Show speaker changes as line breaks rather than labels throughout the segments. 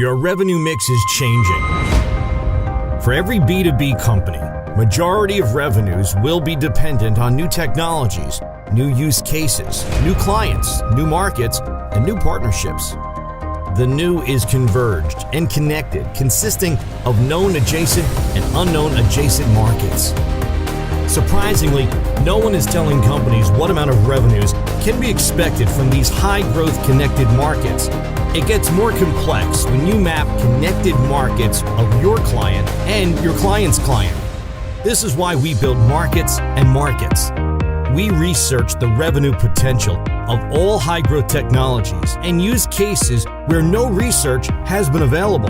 Your revenue mix is changing. For every B2B company, majority of revenues will be dependent on new technologies, new use cases, new clients, new markets, and new partnerships. The new is converged and connected, consisting of known adjacent and unknown adjacent markets. Surprisingly, no one is telling companies what amount of revenues can be expected from these high-growth connected markets. It gets more complex when you map connected markets of your client and your client's client. This is why we build markets and markets. We research the revenue potential of all high-growth technologies and use cases where no research has been available.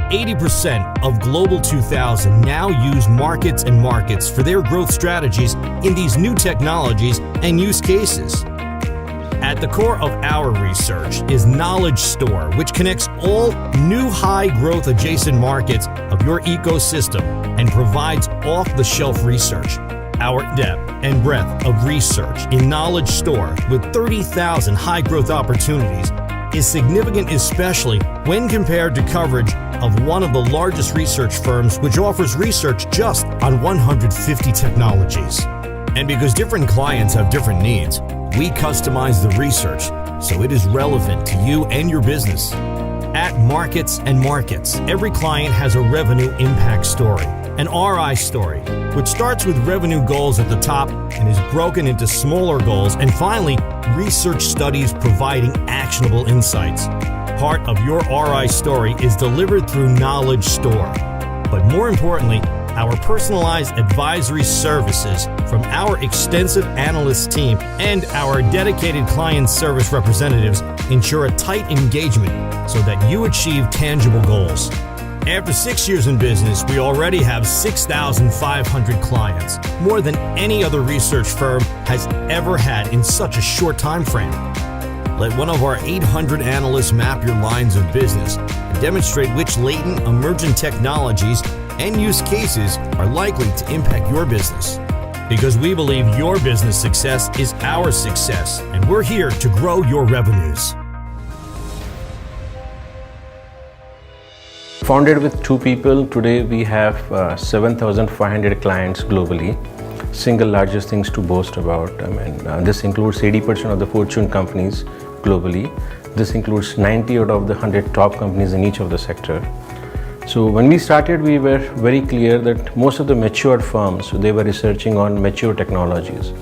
80% of Global 2000 now use markets and markets for their growth strategies in these new technologies and use cases. At the core of our research is Knowledge Store, which connects all new high-growth adjacent markets of your ecosystem and provides off-the-shelf research. Our depth and breadth of research in Knowledge Store with 30,000 high-growth opportunities is significant, especially when compared to coverage of one of the largest research firms, which offers research just on 150 technologies. And because different clients have different needs, we customize the research so it is relevant to you and your business. At Markets and Markets, every client has a revenue impact story, an RI story, which starts with revenue goals at the top and is broken into smaller goals, and finally, research studies providing actionable insights. Part of your RI story is delivered through Knowledge Store. But more importantly, our personalized advisory services from our extensive analyst team and our dedicated client service representatives ensure a tight engagement so that you achieve tangible goals. After 6 years in business, we already have 6,500 clients, more than any other research firm has ever had in such a short time frame. Let one of our 800 analysts map your lines of business and demonstrate which latent emergent technologies and use cases are likely to impact your business. Because we believe your business success is our success, and we're here to grow your revenues.
Founded with 2 people, today we have 7,500 clients globally. Single largest things to boast about. This includes 80% of the Fortune companies globally. This includes 90 out of the 100 top companies in each of the sector. So when we started, we were very clear that most of the mature firms, they were researching on mature technologies.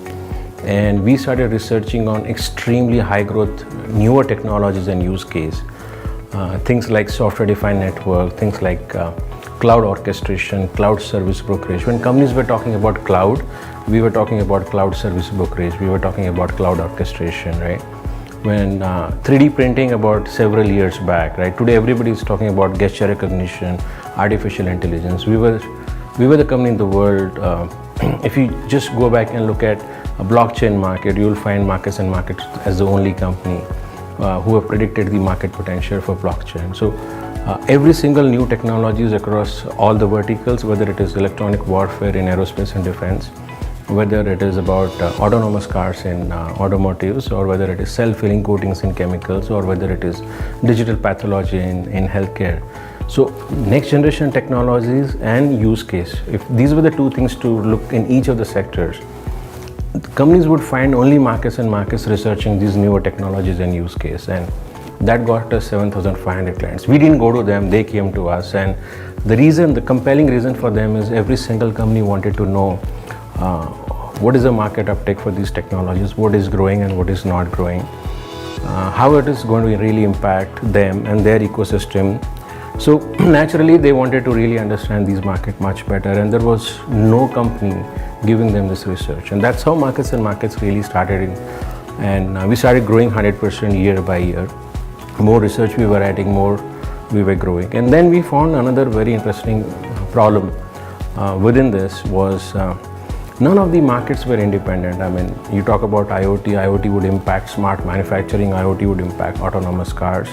And we started researching on extremely high growth, newer technologies and use case. Things like software-defined network, things like cloud orchestration, cloud service brokerage. When companies were talking about cloud, we were talking about cloud service brokerage. We were talking about cloud orchestration, right? When 3D printing about several years back, right? Today everybody is talking about gesture recognition, artificial intelligence. We were the company in the world. If you just go back and look at a blockchain market, you will find Markets and Markets as the only company who have predicted the market potential for blockchain. So every single new technologies across all the verticals, whether it is electronic warfare in aerospace and defense, whether it is about autonomous cars in automotives, or whether it is self-filling coatings in chemicals, or whether it is digital pathology in healthcare. So next generation technologies and use case, if these were the 2 things to look in each of the sectors, companies would find only Markets and Markets researching these newer technologies and use case, and that got us 7,500 clients. We didn't go to them, they came to us, and the compelling reason for them is every single company wanted to know what is the market uptake for these technologies, what is growing and what is not growing, how it is going to really impact them and their ecosystem. So naturally they wanted to really understand these markets much better, and there was no company giving them this research. And that's how Markets and Markets really started and we started growing 100% year by year. More research we were adding, more we were growing. And then we found another very interesting problem within this was none of the markets were independent. You talk about IoT would impact smart manufacturing, IoT would impact autonomous cars.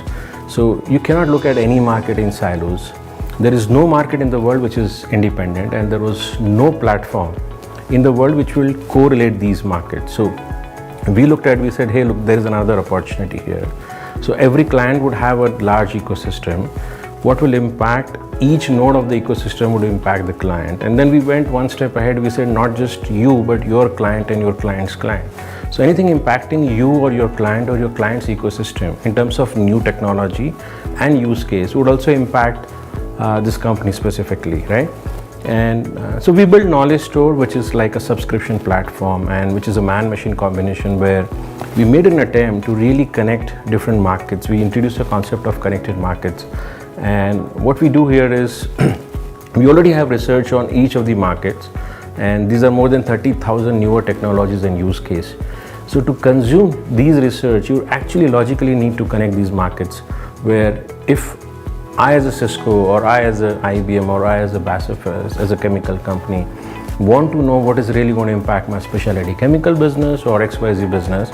So you cannot look at any market in silos. There is no market in the world which is independent, and there was no platform in the world which will correlate these markets. So we said, hey, look, there is another opportunity here. So every client would have a large ecosystem what will impact each node of the ecosystem would impact the client. And then we went one step ahead. We said not just you, but your client and your client's client. So anything impacting you or your client's ecosystem in terms of new technology and use case would also impact this company specifically, right? And so we built Knowledge Store, which is like a subscription platform and which is a man-machine combination where we made an attempt to really connect different markets. We introduced a concept of connected markets. And what we do here is we already have research on each of the markets, and these are more than 30,000 newer technologies and use case. So to consume these research, you actually logically need to connect these markets, where if I as a Cisco or I as a IBM or I as a BASF as a chemical company want to know what is really going to impact my specialty chemical business or XYZ business,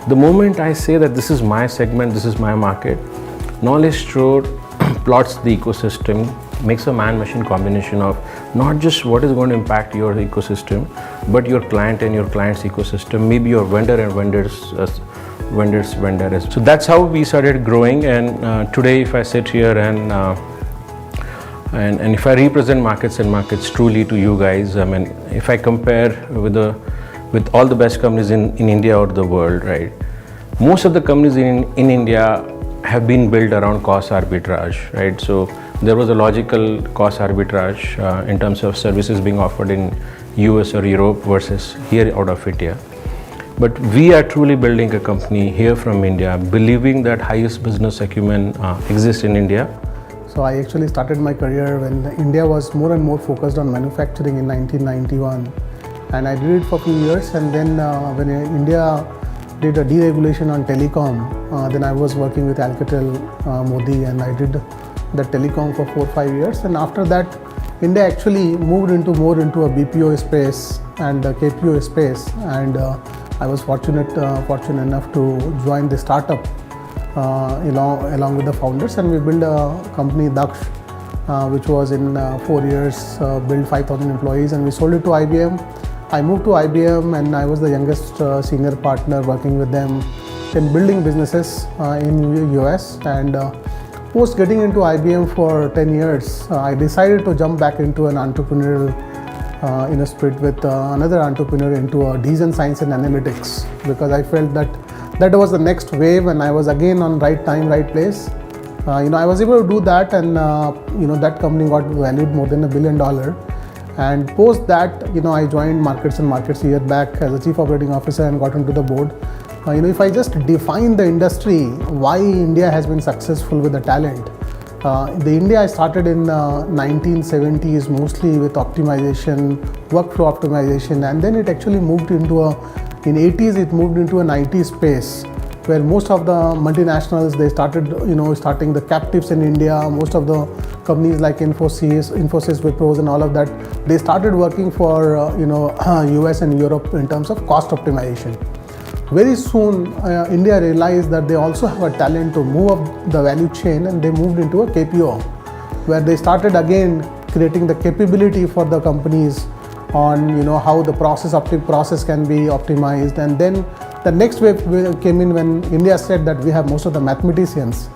the moment I say that this is my segment, this is my market, Knowledge Store plots the ecosystem, makes a man-machine combination of not just what is going to impact your ecosystem, but your client and your client's ecosystem, maybe your vendor and vendor's vendor. So that's how we started growing. And today, if I sit here and if I represent markets and markets truly to you guys, I mean, if I compare with all the best companies in India or the world, right? Most of the companies in India have been built around cost arbitrage, right? So there was a logical cost arbitrage in terms of services being offered in US or Europe versus here out of India. But we are truly building a company here from India, believing that highest business acumen exists in India.
So I actually started my career when India was more and more focused on manufacturing in 1991, and I did it for a few years. And then when India did a deregulation on telecom, then I was working with Alcatel Modi, and I did the telecom for 4 or 5 years. And after that, India actually moved more into a BPO space and a KPO space, and I was fortunate enough to join the startup along with the founders, and we built a company, Daksh, which was in 4 years built 5,000 employees, and we sold it to IBM. I moved to IBM, and I was the youngest senior partner working with them in building businesses in US. And post getting into IBM for 10 years, I decided to jump back into an entrepreneurial spirit with another entrepreneur into decision science and analytics, because I felt that was the next wave, and I was again on right time, right place. I was able to do that, and that company got valued more than $1 billion. And post that, I joined Markets and Markets a year back as a chief operating officer and got into the board. If I just define the industry, why India has been successful with the talent. The India I started in 1970s mostly with optimization, workflow optimization, and then it actually moved into in 80s it moved into an IT space, where most of the multinationals, they started starting the captives in India. Most of the companies like Infosys, Wipro and all of that, they started working for US and Europe in terms of cost optimization. Very soon India realized that they also have a talent to move up the value chain, and they moved into a KPO, where they started again creating the capability for the companies on how the process can be optimized. And then the next wave came in when India said that we have most of the mathematicians,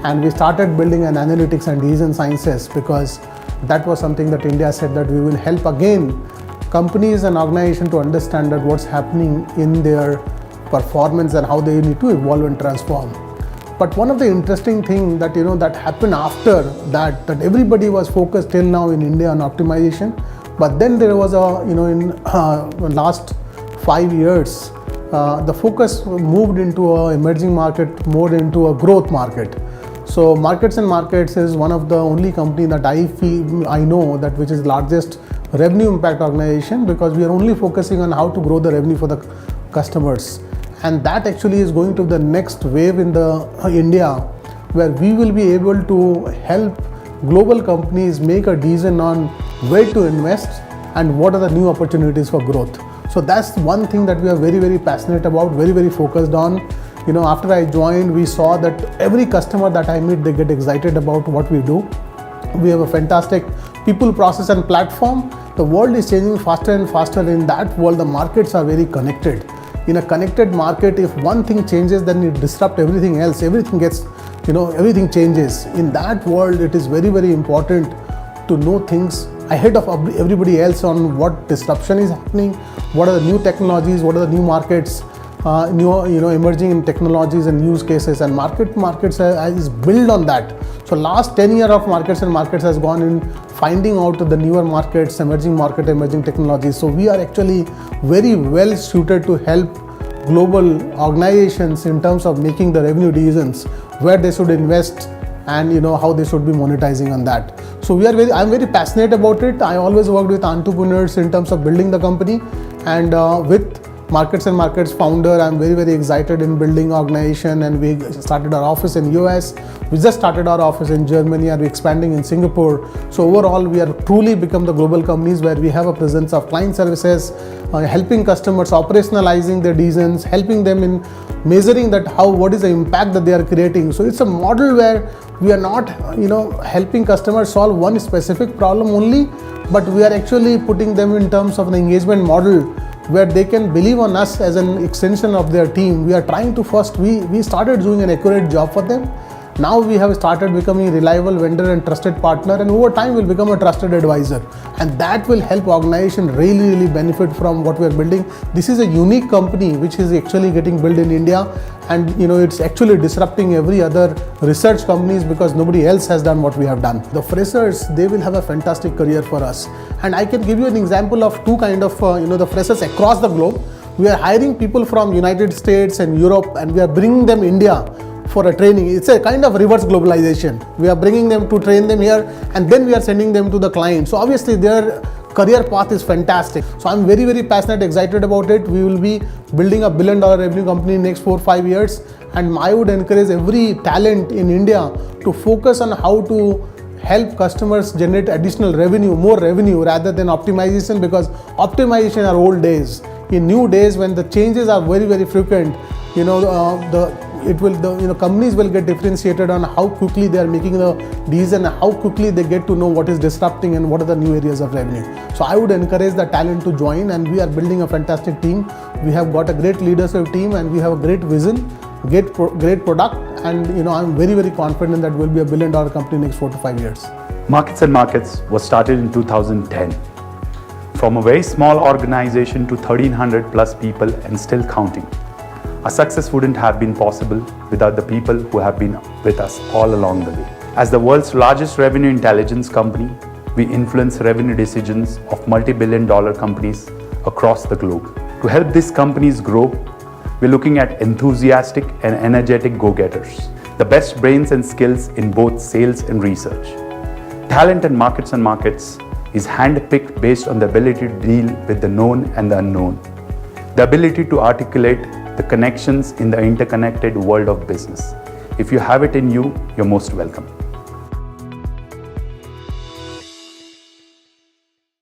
and we started building an analytics and decision sciences, because that was something that India said that we will help again companies and organizations to understand that what's happening in their performance and how they need to evolve and transform. But one of the interesting things that that happened after that everybody was focused till now in India on optimization, but then there was in last 5 years the focus moved into an emerging market, more into a growth market. So Markets and Markets is one of the only company that I know that which is largest revenue impact organization, because we are only focusing on how to grow the revenue for the customers. And that actually is going to the next wave in the India, where we will be able to help global companies make a decision on where to invest and what are the new opportunities for growth. So that's one thing that we are very, very passionate about, very, very focused on. After I joined, we saw that every customer that I meet, they get excited about what we do. We have a fantastic people, process and platform. The world is changing faster and faster. In that world, the markets are very connected. In a connected market, if one thing changes, then it disrupts everything else. Everything gets everything changes. In that world, it is very, very important to know things ahead of everybody else on what disruption is happening, what are the new technologies, what are the new markets, emerging in technologies and use cases, and markets is built on that. So last 10 years of markets has gone in finding out the newer markets, emerging technologies. So we are actually very well suited to help global organizations in terms of making the revenue decisions, where they should invest and how they should be monetizing on that. So I'm very passionate about it. I always worked with entrepreneurs in terms of building the company, and with Markets and Markets founder, I'm very, very excited in building organization, and we started our office in US. We just started our office in Germany, and we're expanding in Singapore. So overall, we are truly become the global companies where we have a presence of client services, helping customers operationalizing their decisions, helping them in measuring that what is the impact that they are creating. So it's a model where we are not helping customers solve one specific problem only, but we are actually putting them in terms of an engagement model where they can believe on us as an extension of their team. We are trying to we started doing an accurate job for them. Now we have started becoming a reliable vendor and trusted partner, and over time we'll become a trusted advisor, and that will help organization really benefit from what we are building. This is a unique company which is actually getting built in India, and it's actually disrupting every other research companies because nobody else has done what we have done. The freshers, they will have a fantastic career for us, and I can give you an example of two kind of the freshers across the globe. We are hiring people from United States and Europe, and we are bringing them India for a training. It's a kind of reverse globalization. We are bringing them to train them here, and then we are sending them to the client. So obviously their career path is fantastic. So I'm very, very passionate, excited about it. We will be building a $1 billion revenue company in the next 4-5 years, and I would encourage every talent in India to focus on how to help customers generate additional revenue, more revenue, rather than optimization, because optimization are old days. In new days, when the changes are very, very frequent, companies will get differentiated on how quickly they are making the decision, and how quickly they get to know what is disrupting and what are the new areas of revenue. So I would encourage the talent to join, and we are building a fantastic team. We have got a great leadership team, and we have a great vision, great product, and I'm very, very confident that we'll be a $1 billion company in the next 4 to 5 years.
Markets and Markets was started in 2010. From a very small organization to 1,300 plus people and still counting. Our success wouldn't have been possible without the people who have been with us all along the way. As the world's largest revenue intelligence company, we influence revenue decisions of multi-billion-dollar companies across the globe. To help these companies grow, we're looking at enthusiastic and energetic go-getters, the best brains and skills in both sales and research. Talent and Markets is hand-picked based on the ability to deal with the known and the unknown, the ability to articulate the connections in the interconnected world of business. If you have it in you, you're most welcome.